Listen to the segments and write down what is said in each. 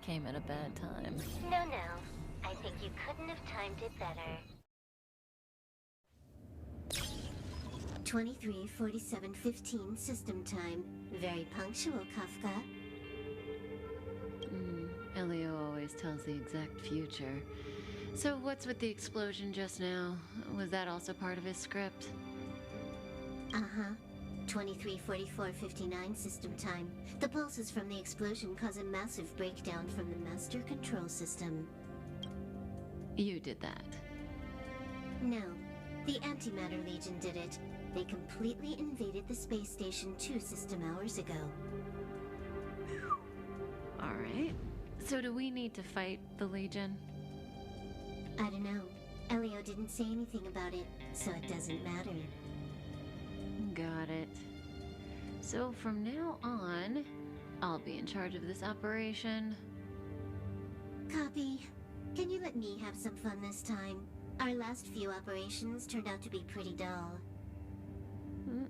came at a bad time. No, no. I think you couldn't have timed it better. 23:47:15 system time. Very punctual, Kafka. Elio always tells the exact future. So what's with the explosion just now? Was that also part of his script? Uh-huh. 23:44:59 system time. The pulses from the explosion cause a massive breakdown from the master control system. You did that. No. The Antimatter Legion did it. They completely invaded the space station 2 system hours ago. Alright. So do we need to fight the Legion? I don't know. Elio didn't say anything about it, so it doesn't matter. Got it. So from now on, I'll be in charge of this operation. Copy. Can you let me have some fun this time? Our last few operations turned out to be pretty dull.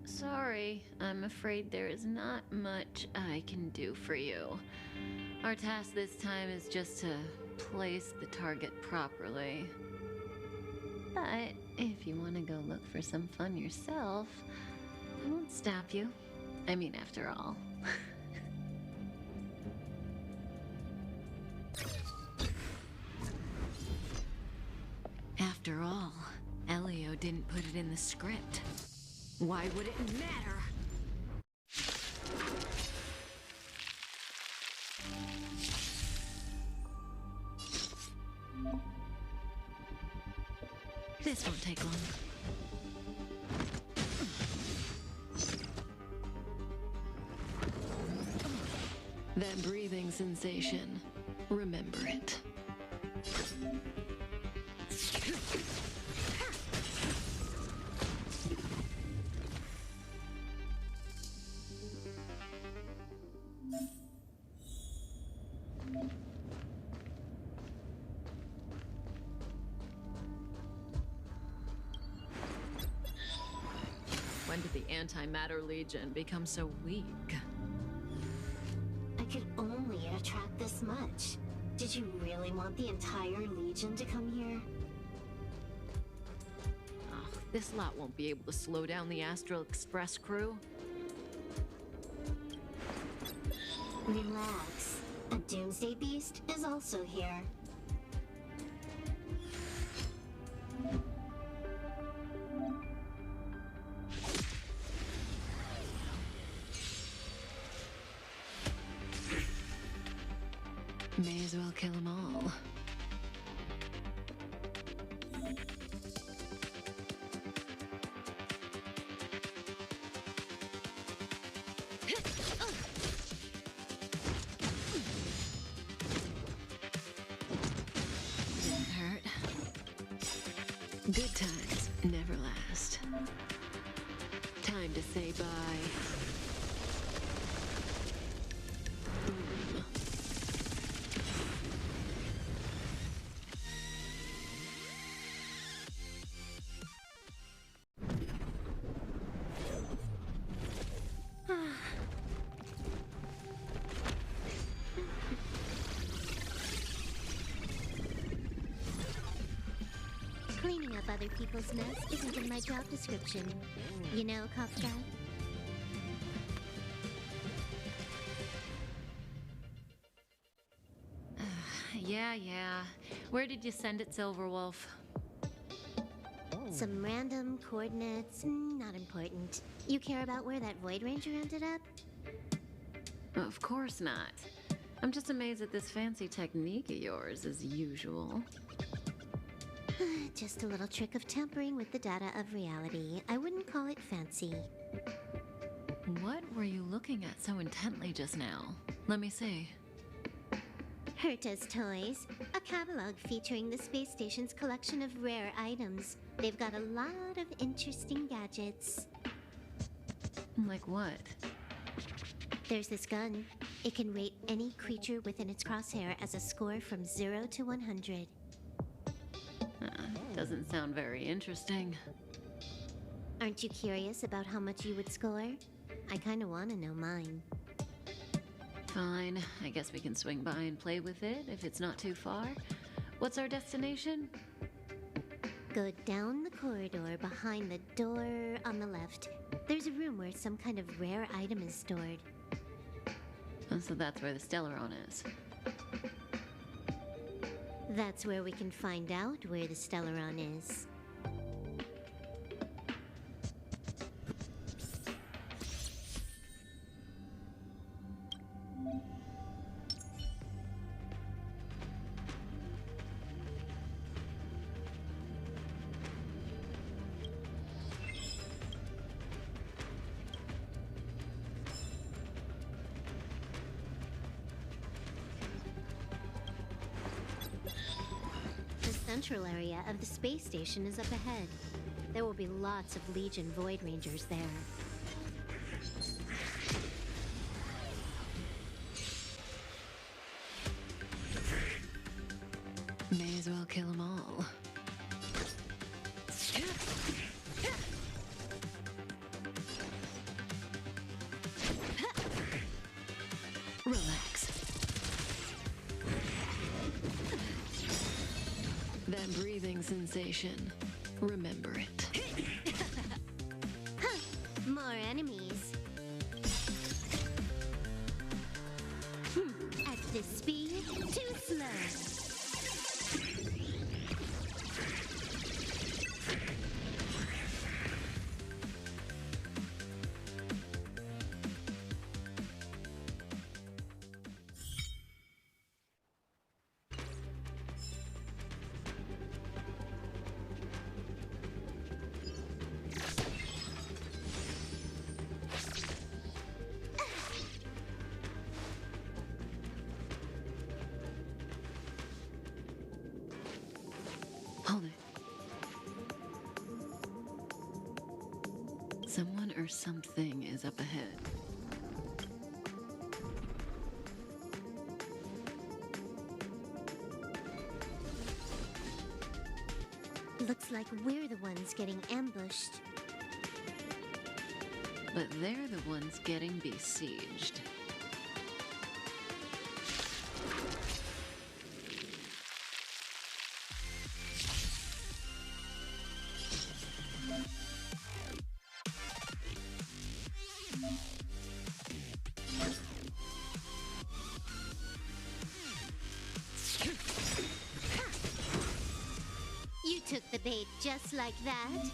Sorry, I'm afraid there is not much I can do for you. Our task this time is just to place the target properly. But if you want to go look for some fun yourself, I won't stop you. I mean, after all. After all, Elio didn't put it in the script. Why would it matter? This won't take long. That breathing sensation, remember it. When did the Antimatter Legion become so weak? I could only attract this much. Did you really want the entire Legion to come here? Ugh, this lot won't be able to slow down the Astral Express crew. Relax. A Doomsday Beast is also here. May as well kill them all. Didn't hurt. Good times never last. Time to say bye. Cleaning up other people's mess isn't in my job description. You know, cop guy? Yeah. Where did you send it, Silverwolf? Some random coordinates, not important. You care about where that Void Ranger ended up? Of course not. I'm just amazed at this fancy technique of yours, as usual. Just a little trick of tampering with the data of reality. I wouldn't call it fancy. What were you looking at so intently just now? Let me see. Herta's Toys, a catalog featuring the space station's collection of rare items. They've got a lot of interesting gadgets. Like what? There's this gun. It can rate any creature within its crosshair as a score from 0 to 100. Doesn't sound very interesting. Aren't you curious about how much you would score? I kinda wanna know mine. Fine, I guess we can swing by and play with it if it's not too far. What's our destination? Go down the corridor behind the door on the left. There's a room where some kind of rare item is stored. Oh, so that's where the Stellaron is. That's where we can find out where the Stellaron is. The central area of the space station is up ahead. There will be lots of Legion Void Rangers there. May as well kill them all. Relax. That breathing sensation. Remember it. More enemies. At this speed, too slow. Hold it. Someone or something is up ahead. Looks like we're the ones getting ambushed. But they're the ones getting besieged. You took the bait just like that.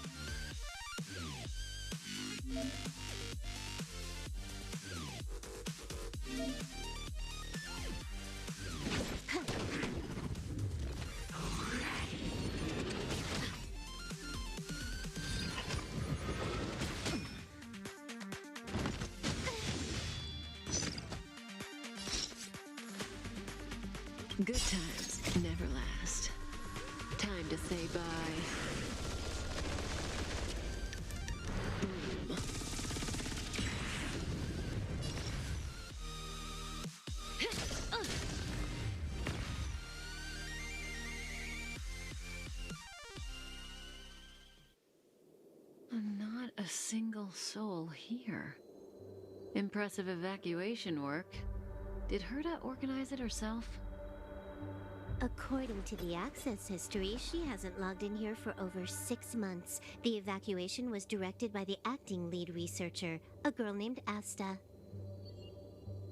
Good times never last. Time to say bye. Not a single soul here. Impressive evacuation work. Did Herta organize it herself? According to the access history, she hasn't logged in here for over 6 months. The evacuation was directed by the acting lead researcher, a girl named Asta.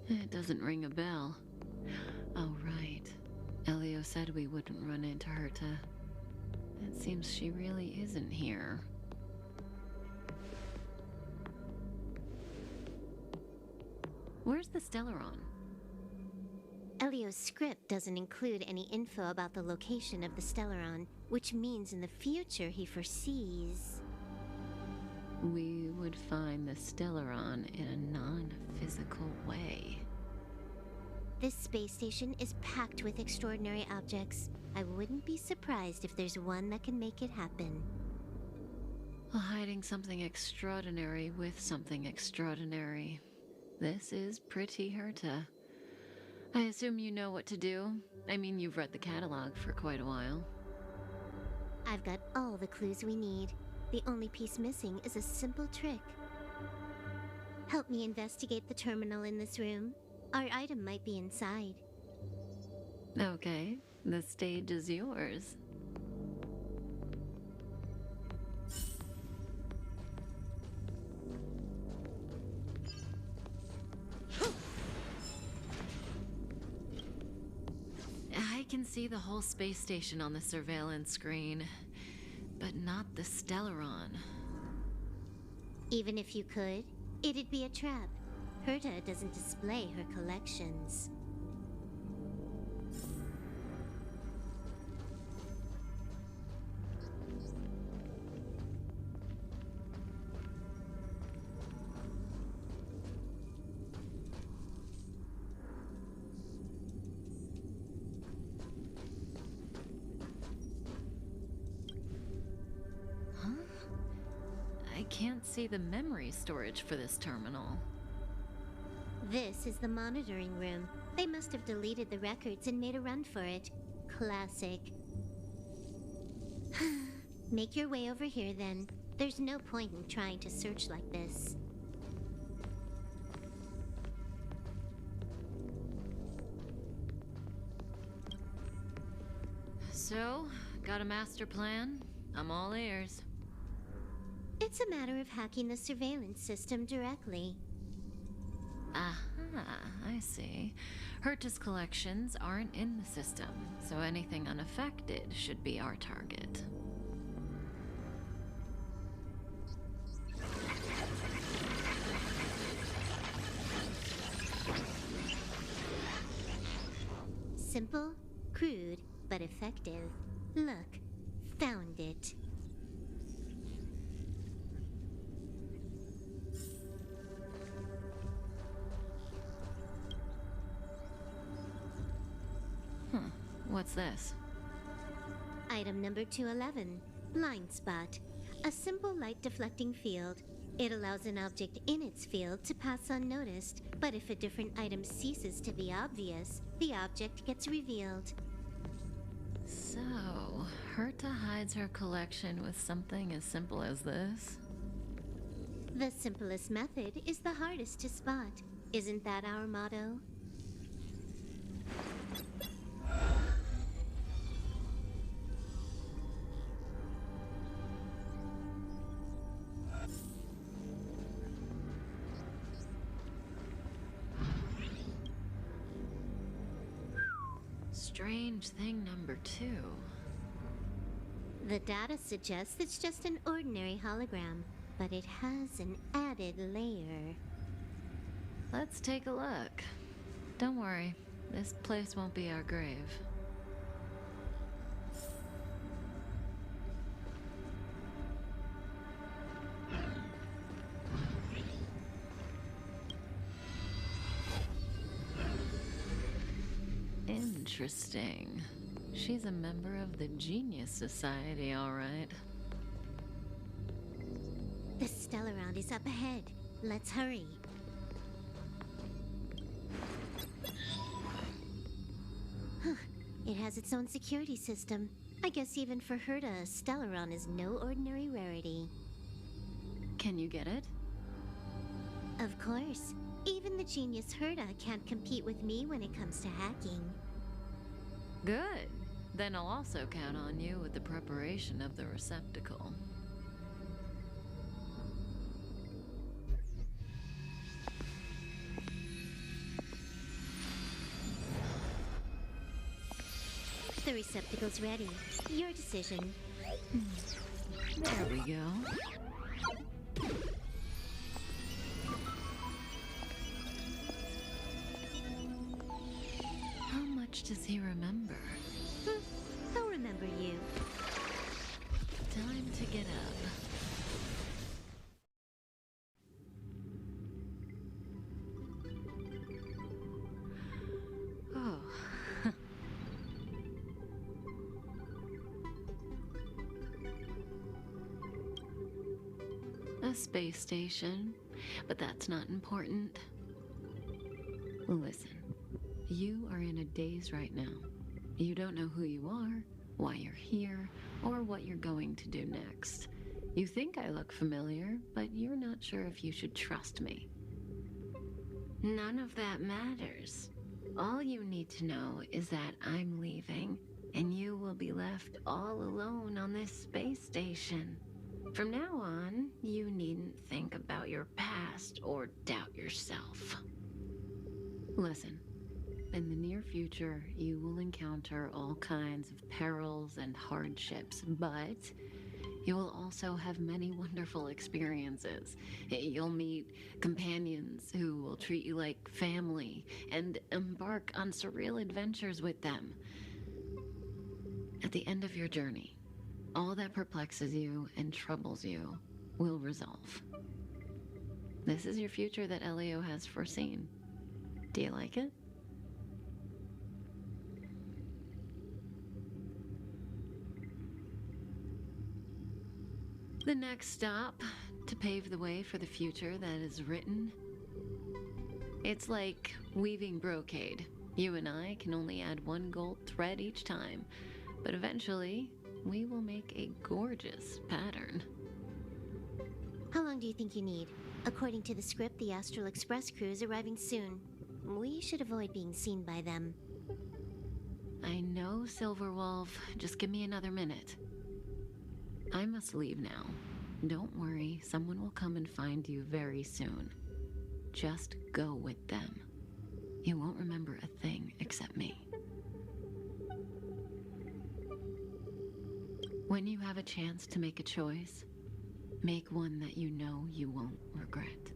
It doesn't ring a bell. Oh, right. Elio said we wouldn't run into Herta. It seems she really isn't here. Where's the Stellaron? Elio's script doesn't include any info about the location of the Stellaron, which means in the future he foresees... We would find the Stellaron in a non-physical way. This space station is packed with extraordinary objects. I wouldn't be surprised if there's one that can make it happen. Hiding something extraordinary with something extraordinary. This is pretty Herta. I assume you know what to do. I mean, you've read the catalog for quite a while. I've got all the clues we need. The only piece missing is a simple trick. Help me investigate the terminal in this room. Our item might be inside. Okay, the stage is yours. I can see the whole space station on the surveillance screen, but not the Stellaron. Even if you could, it'd be a trap. Herta doesn't display her collections. Huh? I can't see the memory storage for this terminal. This is the monitoring room. They must have deleted the records and made a run for it. Classic. Make your way over here then. There's no point in trying to search like this. So, got a master plan? I'm all ears. It's a matter of hacking the surveillance system directly. Aha, I see. Herta's collections aren't in the system, so anything unaffected should be our target. Simple, crude, but effective. Look, found it. What's this? Item number 211, blind spot. A simple light deflecting field. It allows an object in its field to pass unnoticed, but if a different item ceases to be obvious, the object gets revealed. So, Herta hides her collection with something as simple as this? The simplest method is the hardest to spot. Isn't that our motto? Strange thing number 2. The data suggests it's just an ordinary hologram, but it has an added layer. Let's take a look. Don't worry, this place won't be our grave. Interesting. She's a member of the Genius Society, all right. The Stellaron is up ahead. Let's hurry. It has its own security system. I guess even for Herta, Stellaron is no ordinary rarity. Can you get it? Of course. Even the genius Herta can't compete with me when it comes to hacking. Good. Then I'll also count on you with the preparation of the receptacle. The receptacle's ready. Your decision. There we go. How much does he remember? He'll remember you. Time to get up. Oh. A space station, but that's not important. Listen, you are in a daze right now. You don't know who you are, why you're here, or what you're going to do next. You think I look familiar, but you're not sure if you should trust me. None of that matters. All you need to know is that I'm leaving, and you will be left all alone on this space station. From now on, you needn't think about your past or doubt yourself. Listen, in the near future, you will encounter all kinds of perils and hardships, but you will also have many wonderful experiences. You'll meet companions who will treat you like family and embark on surreal adventures with them. At the end of your journey, all that perplexes you and troubles you will resolve. This is your future that Elio has foreseen. Do you like it? The next stop, to pave the way for the future that is written. It's like weaving brocade. You and I can only add one gold thread each time, but eventually, we will make a gorgeous pattern. How long do you think you need? According to the script, the Astral Express crew is arriving soon. We should avoid being seen by them. I know, Silverwolf. Just give me another minute. I must leave now. Don't worry, someone will come and find you very soon. Just go with them. You won't remember a thing except me. When you have a chance to make a choice, make one that you know you won't regret.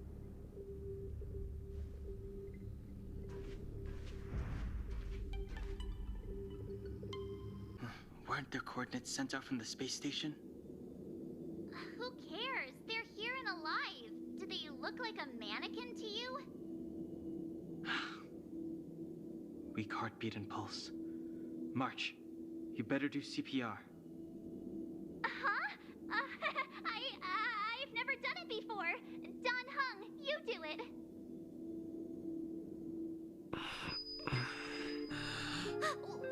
Weren't their coordinates sent out from the space station? Who cares? They're here and alive. Do they look like a mannequin to you? Weak heartbeat and pulse. March, you better do CPR. Huh? I've never done it before. Don Hung, you do it.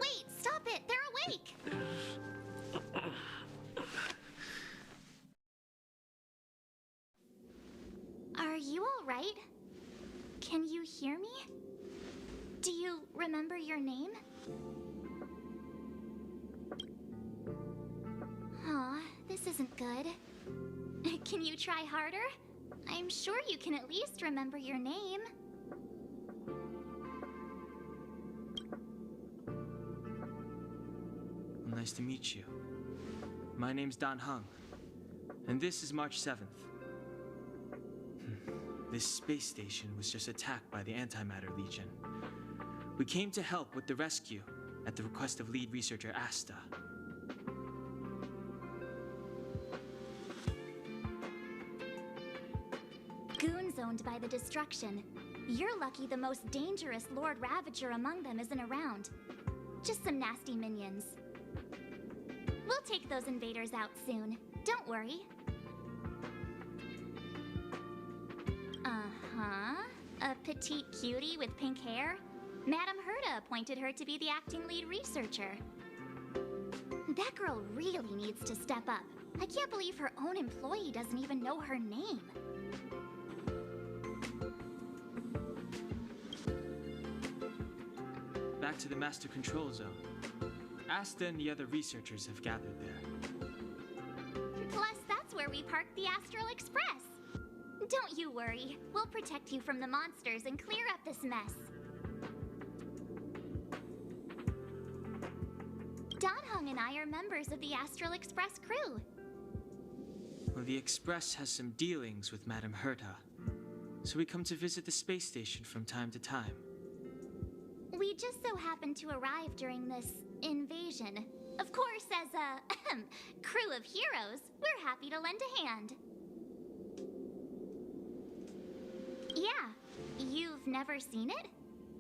Wait, stop it. They're awake. Are you all right? Can you hear me? Do you remember your name? Aw, this isn't good. Can you try harder? I'm sure you can at least remember your name. Well, nice to meet you. My name's Don Hung, and this is March 7th. This space station was just attacked by the Antimatter Legion. We came to help with the rescue at the request of lead researcher Asta. Goons owned by the destruction. You're lucky the most dangerous Lord Ravager among them isn't around. Just some nasty minions. We'll take those invaders out soon. Don't worry. Uh-huh. A petite cutie with pink hair? Madame Herta appointed her to be the acting lead researcher. That girl really needs to step up. I can't believe her own employee doesn't even know her name. Back to the Master Control Zone. Asta and the other researchers have gathered there. Plus, that's where we parked the Astral Express. Don't you worry. We'll protect you from the monsters and clear up this mess. Don Hung and I are members of the Astral Express crew. Well, the Express has some dealings with Madame Herta, so we come to visit the space station from time to time. We just so happened to arrive during this invasion. Of course, as a crew of heroes, we're happy to lend a hand. Yeah, you've never seen it?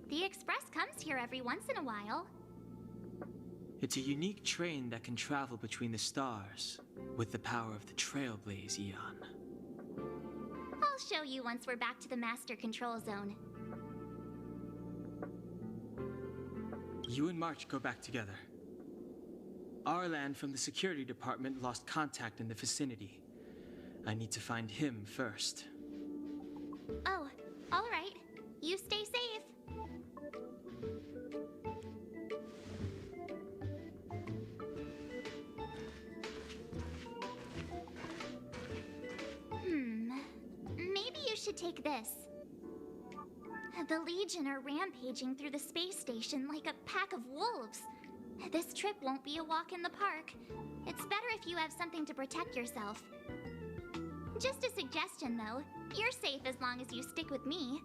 The Express comes here every once in a while. It's a unique train that can travel between the stars with the power of the Trailblaze Eon. I'll show you once we're back to the Master Control Zone. You and March go back together. Arlan from the security department lost contact in the vicinity. I need to find him first. Oh, all right. You stay safe. Maybe you should take this. The Legion are rampaging through the space station like a pack of wolves. This trip won't be a walk in the park. It's better if you have something to protect yourself. Just a suggestion, though. You're safe as long as you stick with me.